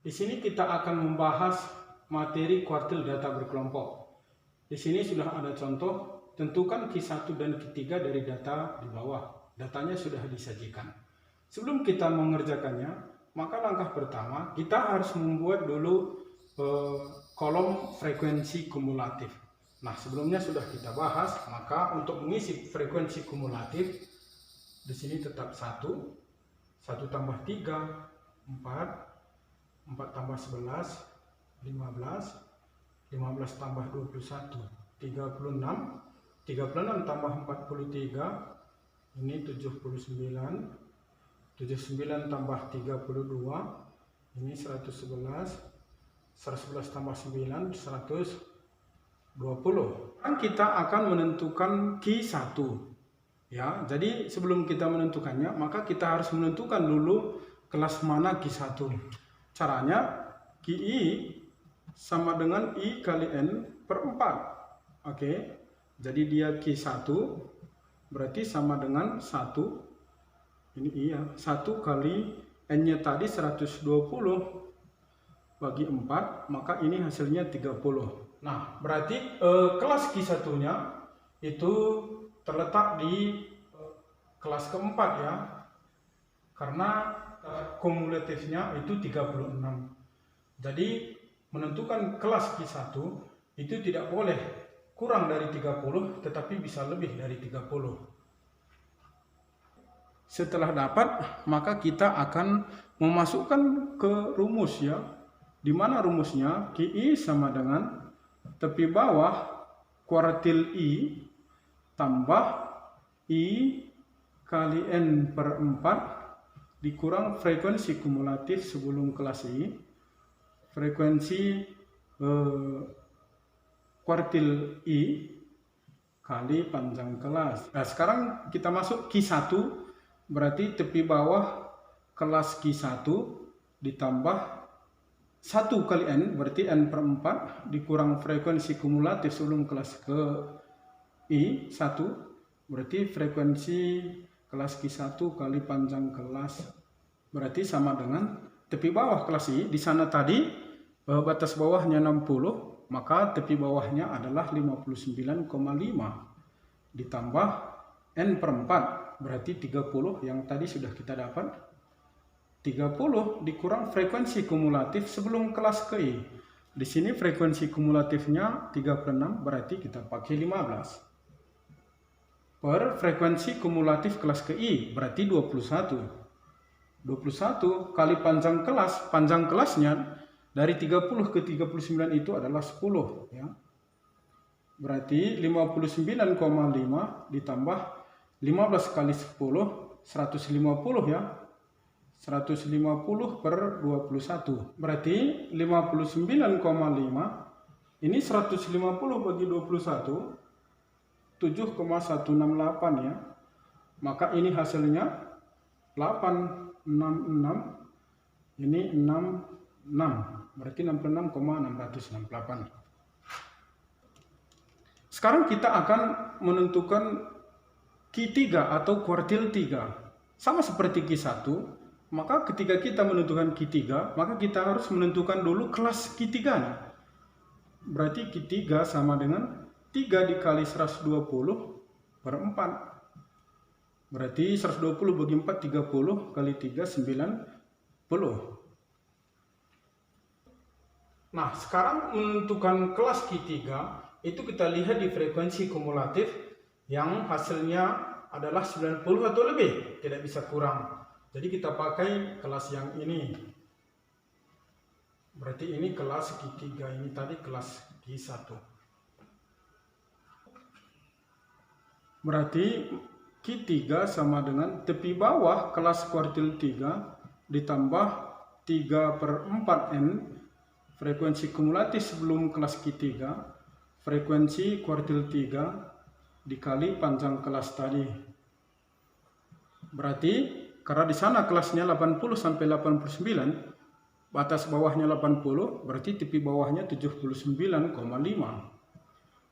Di sini kita akan membahas materi kuartil data berkelompok. Di sini sudah ada contoh, tentukan Q1 dan Q3 dari data di bawah. Datanya sudah disajikan. Sebelum kita mengerjakannya, maka langkah pertama kita harus membuat dulu kolom frekuensi kumulatif. Nah, sebelumnya sudah kita bahas, maka untuk mengisi frekuensi kumulatif di sini tetap 1 tambah 3, 4 tambah 11, 15 tambah 21, 36 tambah 43, ini 79 tambah 32, ini 111 tambah 9, 120. Kan kita akan menentukan Q1. Ya, jadi sebelum kita menentukannya, maka kita harus menentukan dulu kelas mana Q1. Caranya, QI sama dengan I kali N per 4. Oke, jadi dia Q1 berarti sama dengan 1. Ini I ya, 1 kali N-nya tadi 120 bagi 4, maka ini hasilnya 30. Nah, berarti kelas Q1-nya itu terletak di kelas keempat ya, karena kumulatifnya itu 36. Jadi menentukan kelas Q1 itu tidak boleh kurang dari 30, tetapi bisa lebih dari 30. Setelah dapat, maka kita akan memasukkan ke rumus ya, di mana rumusnya QI sama dengan tepi bawah kuartil I tambah I kali N per 4 dikurang frekuensi kumulatif sebelum kelas I, frekuensi kuartil I kali panjang kelas. Nah, sekarang kita masuk Q1, berarti tepi bawah kelas Q1 ditambah 1 kali N, berarti N per 4 dikurang frekuensi kumulatif sebelum kelas ke I 1, berarti frekuensi kelas Q1 kali panjang kelas, berarti sama dengan tepi bawah kelas I. Di sana tadi batas bawahnya 60, maka tepi bawahnya adalah 59,5 ditambah N per 4, berarti 30 yang tadi sudah kita dapat. 30 dikurang frekuensi kumulatif sebelum kelas ke I. Di sini frekuensi kumulatifnya 36, berarti kita pakai 15. Per frekuensi kumulatif kelas ke I, berarti 21. 21 kali panjang kelas, panjang kelasnya dari 30 ke 39 itu adalah 10 ya. Berarti 59,5 ditambah 15 kali 10, 150 ya. 150 per 21. Berarti 59,5 ini 150 bagi 21, 7,168 ya. Maka ini hasilnya 866, ini 66, berarti 66,668. Sekarang kita akan menentukan Q3 atau kuartil 3. Sama seperti Q1, maka ketika kita menentukan Q3, maka kita harus menentukan dulu kelas Q3-nya. Berarti Q3 sama dengan 3 dikali 120 per 4. Berarti 120 bagi 4, 30 kali 3, 90. Nah, sekarang menentukan kelas Q3 itu kita lihat di frekuensi kumulatif yang hasilnya adalah 90 atau lebih, tidak bisa kurang. Jadi kita pakai kelas yang ini. Berarti ini kelas Q3, ini tadi kelas Q1. Berarti Q3 sama dengan tepi bawah kelas kuartil 3 ditambah 3 per 4N frekuensi kumulatif sebelum kelas Q3, frekuensi kuartil 3 dikali panjang kelas tadi. Berarti karena di sana kelasnya 80 sampai 89, batas bawahnya 80, berarti tepi bawahnya 79,5.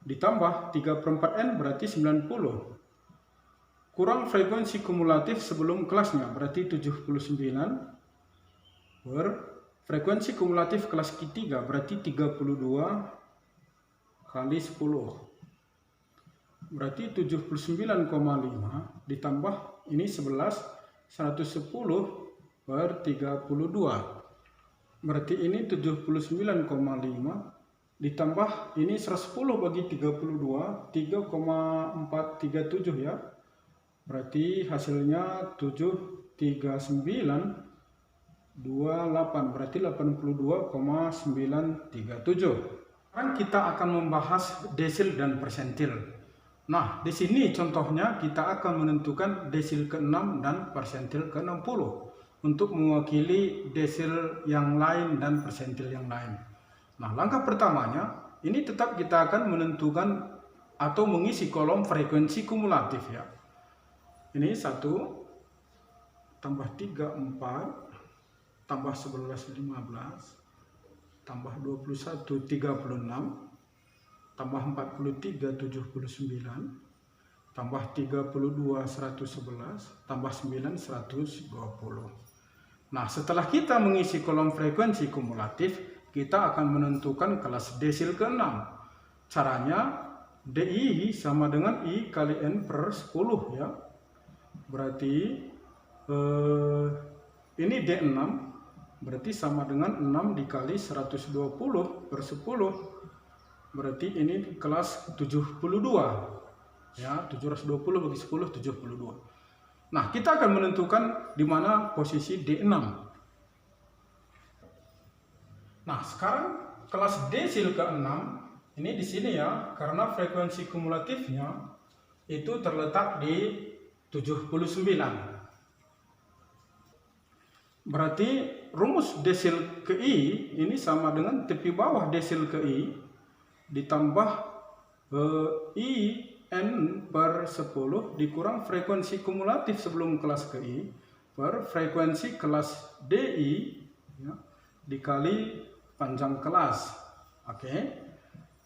Ditambah 3 per 4N berarti 90. Kurang frekuensi kumulatif sebelum kelasnya, berarti 79 per Frekuensi kumulatif kelas Q3 berarti 32 kali 10. Berarti 79,5 ditambah ini 11, 110 per 32. Berarti ini 79,5 ditambah ini 110 bagi 32, 3,437 ya. Berarti hasilnya 739,28, berarti 82,937. Sekarang kita akan membahas desil dan persentil. Nah, di sini contohnya kita akan menentukan desil ke-6 dan persentil ke-60 untuk mewakili desil yang lain dan persentil yang lain. Nah, langkah pertamanya ini tetap kita akan menentukan atau mengisi kolom frekuensi kumulatif ya. Ini 1 tambah 3 4 tambah 11 15 tambah 21 36 tambah 43 79 tambah 32 111 tambah 9 120. Nah, setelah kita mengisi kolom frekuensi kumulatif, kita akan menentukan kelas desil ke-6. Caranya DI sama dengan I kali N per 10 ya. Berarti ini D6 berarti sama dengan 6 dikali 120 per 10. Berarti ini kelas 72 ya, 720 bagi 10 72. Nah, kita akan menentukan di mana posisi D6. Nah, sekarang kelas desil ke-6 ini di sini ya, karena frekuensi kumulatifnya itu terletak di 79. Berarti rumus desil ke I ini sama dengan tepi bawah desil ke I ditambah I N per 10 dikurang frekuensi kumulatif sebelum kelas ke I per frekuensi kelas DI ya, dikali panjang kelas. Oke.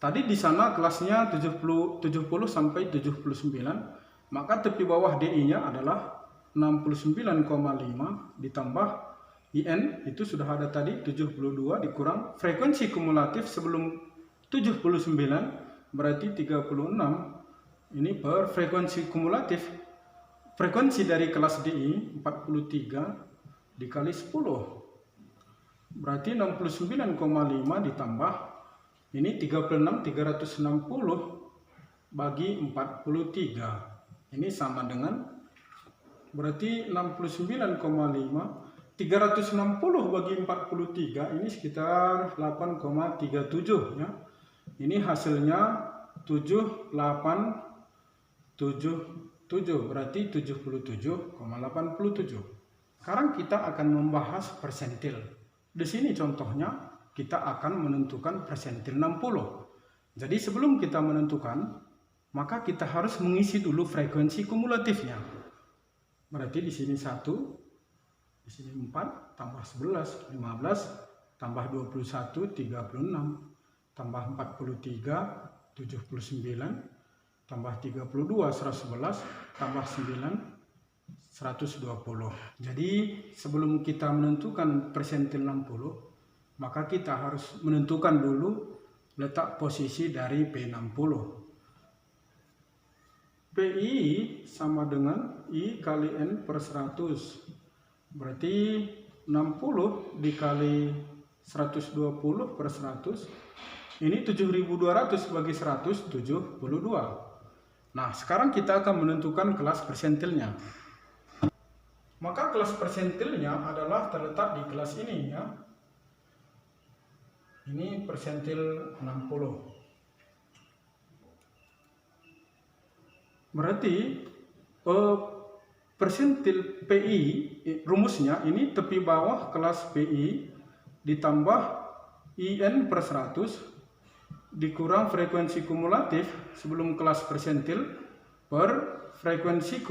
Tadi di sana kelasnya 70 sampai 79, maka tepi bawah DI-nya adalah 69,5 ditambah IN itu sudah ada tadi 72 dikurang frekuensi kumulatif sebelum 79 berarti 36. Ini per frekuensi kumulatif. Frekuensi dari kelas DI 43 dikali 10. Berarti 69,5 ditambah ini 36 360 bagi 43. Ini sama dengan berarti 69,5 360 bagi 43 ini sekitar 8,37 ya. Ini hasilnya 7877 berarti 77,87. Sekarang kita akan membahas persentil. Di sini contohnya kita akan menentukan persentil 60. Jadi sebelum kita menentukan, maka kita harus mengisi dulu frekuensi kumulatifnya. Berarti di sini 1, di sini 4, tambah 11, 15, tambah 21, 36, tambah 43, 79, tambah 32, 111, tambah 9, 120. Jadi sebelum kita menentukan persentil 60, maka kita harus menentukan dulu letak posisi dari P60. PI sama dengan I kali N per 100. Berarti 60 dikali 120 per 100. Ini 7.200 bagi 100, 72. Nah, sekarang kita akan menentukan kelas persentilnya. Maka kelas persentilnya adalah terletak di kelas ini ya. Ini persentil 60. Berarti persentil PI rumusnya ini tepi bawah kelas PI ditambah IN per 100 dikurang frekuensi kumulatif sebelum kelas persentil per frekuensi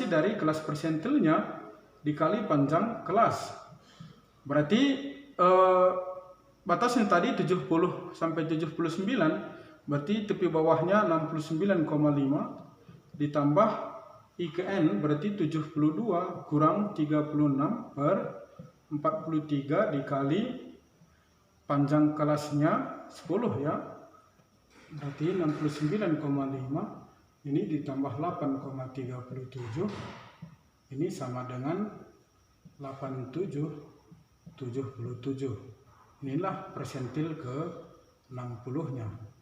dari kelas persentilnya dikali panjang kelas. Berarti batasnya tadi 70 sampai 79, berarti tepi bawahnya 69,5 ditambah I ke N berarti 72 kurang 36 per 43 dikali panjang kelasnya 10 ya. Berarti 69,5 ini ditambah 8,37 ini sama dengan 87,77. Inilah persentil ke 60-nya.